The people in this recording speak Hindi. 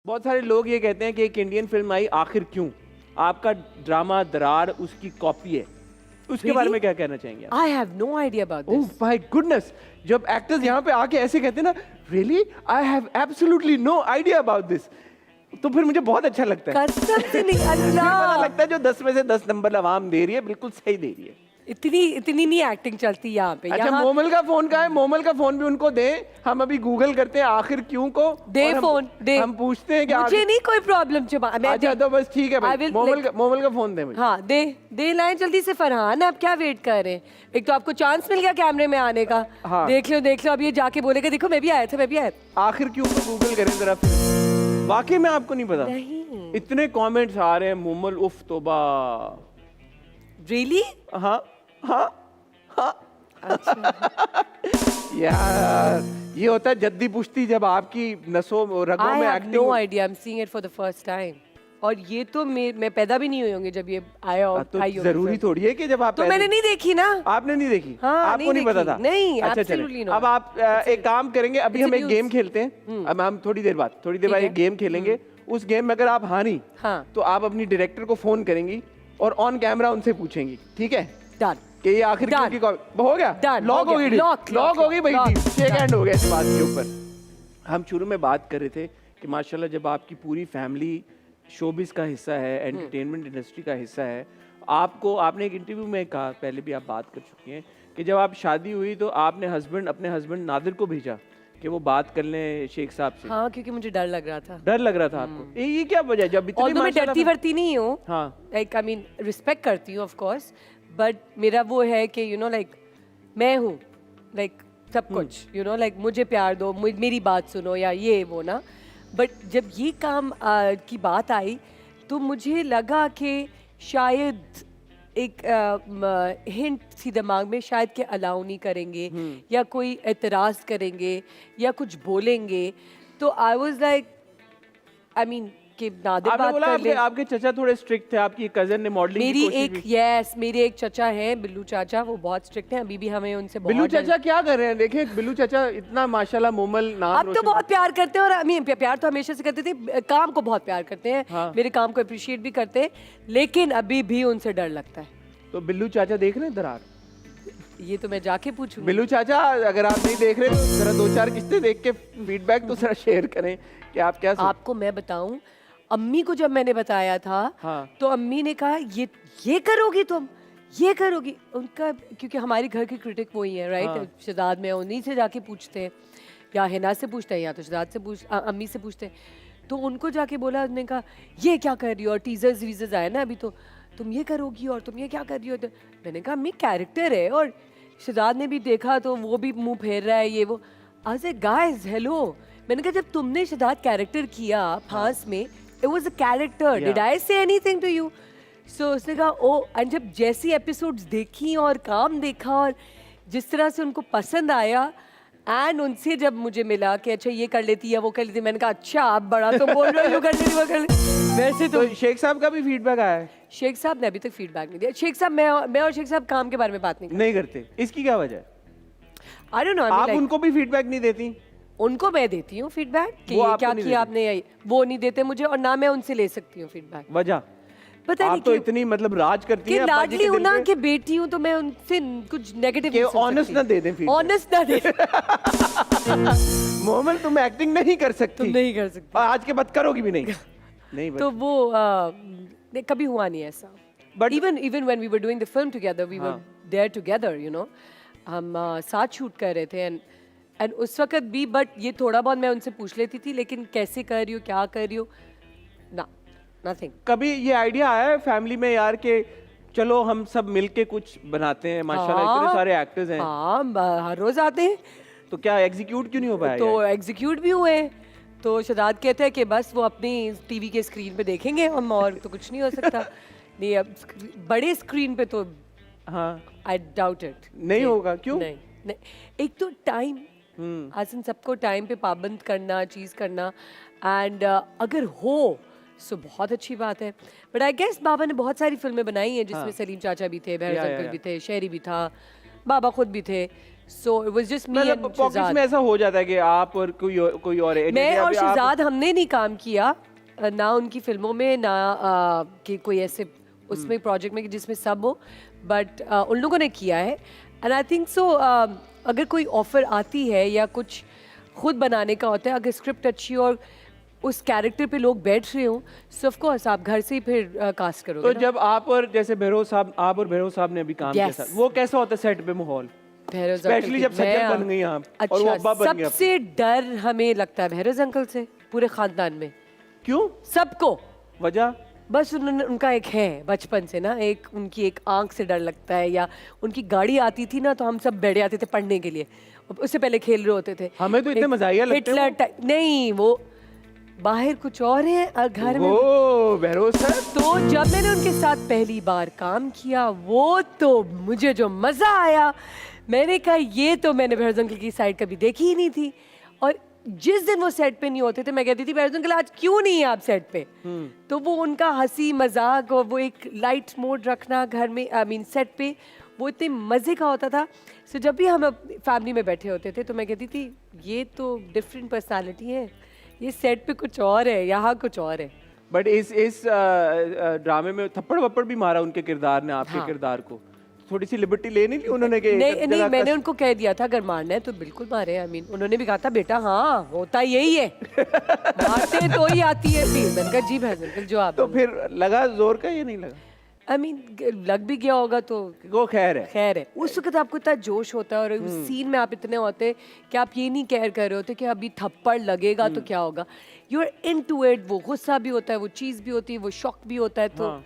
बहुत सारे लोग ये कहते हैं कि एक इंडियन फिल्म आई आखिर क्यों, आपका ड्रामा दरार उसकी कॉपी है, उसके बारे में क्या कहना चाहेंगे आप? I have no idea about this. Oh my goodness, जब एक्टर्स यहाँ पे आके ऐसे कहते हैं ना, really I have absolutely no idea about this, तो फिर मुझे बहुत अच्छा लगता है। कसम से नहीं, मुझे पता अल्लाह, लगता है जो 10 में से 10 नंबर अवाम दे रही है बिल्कुल सही दे रही है। इतनी नहीं एक्टिंग चलती यहाँ पे। अच्छा, यहाँ मोमल का फोन कहाँ है? मोमल का फोन भी उनको दे, हम अभी गूगल करते हैं आखिर क्यों को, दे और फोन दे, हम पूछते हैं कि मुझे नहीं कोई प्रॉब्लम। अच्छा तो बस ठीक है भाई, मोमल का फोन दे मुझे। हाँ दे लाएं जल्दी से फरहान, आप क्या वेट कर रहे हैं? एक तो आपको चांस मिल गया कैमरे में आने का। हाँ। देख लो अब ये जाके बोलेगा देखो मैं भी आया था। आखिर क्यों को गूगल करें जरा फिर। वाकई में आपको नहीं पता? नहीं। इतने कमेंट्स आ रहे हैं मोमल उफ तोबा। रियली? हाँ हाँ हाँ। अच्छा। यार ये होता है जद्दी पुश्ती, जब आपकी नसों रगों I में have acting. no idea, I'm seeing it for the first time. और ये तो मैं पैदा भी नहीं हुई होंगी जब ये आया तो आई होगी जरूरी फिल्म। थोड़ी है कि जब आप तो मैंने नहीं देखी ना। आपने नहीं देखी? हाँ, आपको नहीं पता देखी। था? नहीं, अच्छा absolutely चले, not. अब आप एक काम करेंगे, अभी हम एक news. गेम खेलते हैं। अब हम थोड़ी देर बाद ठीक एक है। गेम खेलेंगे। उस गेम में अगर आप हारी हाँ। तो आप अपनी डायरेक्टर को फोन करेंगी और ऑन कैमरा उनसे पूछेंगी, ठीक है? डन। कि ये आखिर Done. क्यों की हो गया? Done, लॉक हो हो गया। गई, Lock, लॉक हो गई भाई, lock, शेक हैंड done. हो गया इस बात के ऊपर। हम शुरू में बात कर रहे थे कि माशाल्लाह जब आपकी पूरी फैमिली शोबिस का हिस्सा है, एंटरटेनमेंट इंडस्ट्री का हिस्सा है, आपने एक इंटरव्यू में कहा, पहले भी आप बात कर चुकी हैं, कि जब आप शादी हुई तो आपने अपने हस्बैंड नादिर को भेजा कि वो बात कर लें शेख साहब से। हाँ, क्योंकि मुझे डर लग रहा था। डर लग रहा था आपको? ये क्या वजह? जब इतनी मैं माशाल्लाह डरती वर्ती नहीं हूँ। हाँ। लाइक आई मीन रिस्पेक्ट करती हूँ ऑफ कोर्स, बट मेरा वो है कि लाइक मैं हूँ, लाइक सब कुछ लाइक मुझे प्यार दो, मेरी बात सुनो या ये वो ना। बट जब ये काम की बात आई तो मुझे लगा कि शायद एक हिंट थी दिमाग में, शायद के अलाउ नहीं करेंगे या कोई एतराज़ करेंगे या कुछ बोलेंगे। तो I was like I mean कि नादिर आपने बात बोला कर ले। आपके चचा थोड़े स्ट्रिक्ट थे, आपकी कजन ने मॉडलिंग की कोशिश की। मेरे एक चचा हैं बिल्लू चाचा, वो बहुत स्ट्रिक्ट हैं, अभी भी हमें उनसे बहुत बिल्लू चाचा क्या कर रहे हैं? देखें बिल्लू चाचा इतना माशाल्लाह मोमल नाम अब तो रोशन- बहुत प्यार करते हैं, और प्यार तो हमेशा से करते थे, काम को बहुत प्यार करते हैं। हाँ। मेरे काम को अप्रिशिएट भी करते हैं, लेकिन अभी भी उनसे डर लगता है। तो बिल्लू चाचा देख रहे हैं दरार? ये तो मैं जाके पूछूंगी। बिल्लू चाचा अगर आप नहीं देख रहे तो जरा 2-4 किस्तें देख के फीडबैक तो जरा शेयर करें कि आप क्या आपको मैं बताऊं, अम्मी को जब मैंने बताया था हाँ। तो अम्मी ने कहा ये करोगी तुम, ये करोगी। उनका क्योंकि हमारे घर के क्रिटिक वही है, राइट? हाँ। शहजाद में उन्हीं से जाके पूछते हैं, या हिना से पूछते हैं या तो शहजाद से अम्मी से पूछते हैं। तो उनको जाके बोला, उन्होंने कहा ये क्या कर रही हो, और टीजर्स वीजर्स आए ना अभी, तो तुम ये करोगी और तुम ये क्या कर रही हो। तो मैंने कहा अम्मी कैरेक्टर है, और शहजाद ने भी देखा तो वो भी मुंह फेर रहा है ये वो। आज ए गाइस हेलो, मैंने कहा जब तुमने शहजाद कैरेक्टर किया फांस में, it was a character, did I say anything to you? सो उसने कहा ओ, एंड जब जैसी एपिसोड्स देखी और काम देखा और जिस तरह से उनको पसंद आया, एंड उनसे जब मुझे मिला कि अच्छा ये कर लेती है वो कर लेती, मैंने कहा अच्छा आप बड़ा तो बोल रहे हो, ये कर लेती वो कर लेती। वैसे तो शेख साहब का भी फीडबैक आया है? शेख साहब ने अभी तक फीडबैक नहीं दिया। शेख साहब, मैं और शेख साहब काम के बारे में बात नहीं करते। इसकी क्या वजह है? I don't know. आप उनको भी फीडबैक नहीं देती? उनको मैं देती हूँ फीडबैक कि वो ये आपको क्या नहीं किया देते? आपने, वो नहीं देते मुझे, और ना मैं उनसे ले सकती हूँ फीडबैक। वजह पता नहीं आप तो क्यों। इतनी मतलब राज करती कि हैं अब्बा जी लाडली के हूँ दिल ना, पे। कि बेटी हूँ, तो मैं उनसे कुछ नेगेटिव कि ऑनेस्ट ना दे दें feedback। ऑनेस्ट ना दे। मोमल तुम एक्टिंग नहीं कर सकती, तुम नहीं कर सकती, और आज के बाद करोगी भी नहीं। नहीं तो वो कभी हुआ नहीं ऐसा। But- even when we were doing the film together, we were there together, हम साथ शूट कर रहे थे, एंड उस वक्त भी, बट ये थोड़ा बहुत मैं उनसे पूछ लेती थी, लेकिन कैसे कर रही हो, क्या कर रही हो, ना, नथिंग। कभी ये आइडिया आया है फैमिली में यार कि चलो हम सब मिलके कुछ बनाते हैं? माशाल्लाह इतने सारे एक्टर्स हैं। हाँ, हर रोज आते हैं। तो क्या एग्जीक्यूट क्यों नहीं हो पाया? तो एग्जीक्यूट भी हुए। तो शहजाद कहते हैं कि बस वो अपनी टीवी के स्क्रीन पे देखेंगे हम, और तो कुछ नहीं हो सकता। नहीं, अब बड़े स्क्रीन पे तो हाँ आई डाउट इट, नहीं होगा। क्यों? नहीं, एक तो टाइम, हासिन सबको टाइम पे पाबंद करना, चीज़ करना, एंड अगर हो सो बहुत अच्छी बात है। बट आई गेस बाबा ने बहुत सारी फिल्में बनाई हैं जिसमें सलीम चाचा भी थे, बहर अंकल भी थे, शहरी भी था, बाबा खुद भी थे। So it was just me मतलब and पॉकेट्स Shahzad. में ऐसा हो जाता है कि आप और कोई और है। मैं जैसे और अभी आप- शहजाद हमने नहीं काम किया ना उनकी फिल्मों में ना कि कोई ऐसे उसमें प्रोजेक्ट में कि जिसमें सब हो, बट उन लोगों ने किया है एंड आई थिंक सो। अगर कोई ऑफर आती है या कुछ खुद बनाने का होता है, अगर स्क्रिप्ट अच्छी और उस कैरेक्टर पे लोग बैठ रहे हो, सो ऑफ कोर्स आप घर से ही फिर कास्ट करोगे तो ना। जब आप और जैसे भैरव साहब, आप और भैरव साहब ने अभी काम किया Yes. था, वो कैसा होता है सेट पे माहौल? भैरव Especially अंकल जब की- सज्जन मैं- बन गई आप और अच्छा, वो अब्बा बन गए आप। सबसे डर हमें लगता है भैरव अंकल से, पूरे खानदान में क्यों? सबको। वजह? बस उनका एक है बचपन से ना, एक उनकी एक आंख से डर लगता है, या उनकी गाड़ी आती थी ना तो हम सब बैठ जाते थे पढ़ने के लिए, उससे पहले खेल रहे होते थे। हमें तो इतने एक मजाहिया लगते हैं हिटलर वो। टाइप- नहीं, वो बाहर कुछ और है और घर में। ओ भैरव सर, तो जब मैंने उनके साथ पहली बार काम किया, वो तो मुझे जो मजा आया, मैंने कहा ये तो मैंने भैरव अंकल की साइड कभी देखी ही नहीं थी। और जिस दिन वो सेट पे नहीं होते थे, मैं कहती थी भैरव अंकल आज क्यों नहीं है आप सेट पे। तो वो उनका हंसी मजाक और वो एक लाइट मोड रखना घर में, आई मीन सेट पे, वो इतने मजे का होता था। सो जब भी हम फैमिली में बैठे होते थे तो मैं कहती थी ये तो डिफरेंट पर्सनालिटी है, ये सेट पे कुछ और है, यहाँ कुछ और है। बट इस ड्रामे में थप्पड़ वप्पड़ भी मारा उनके किरदार ने आपके हाँ। किरदार को? थोड़ी सी लिबर्टी ले नहीं ली उन्होंने कि नहीं एक नहीं, जगह मैंने कस- उनको कह दिया था अगर मारना है तो बिल्कुल मारे। आई मीन उन्होंने भी कहा था बेटा हाँ होता यही है, मारते तो ही आती है फिर। मैंने कहा जी भैरव अंकल जो आप तो फिर लगा जोर का या नहीं लगा? आई मीन लग भी गया होगा तो वो खैर है। खैर है। उस वक्त आपको इतना जोश होता है और उस सीन में आप इतने होते कि आप ये नहीं केयर कर रहे होते कि अभी थप्पड़ लगेगा तो क्या होगा। You are into it. वो गुस्सा भी होता है, वो चीज़ भी होती है, वो शॉक भी होता है। तो हाँ।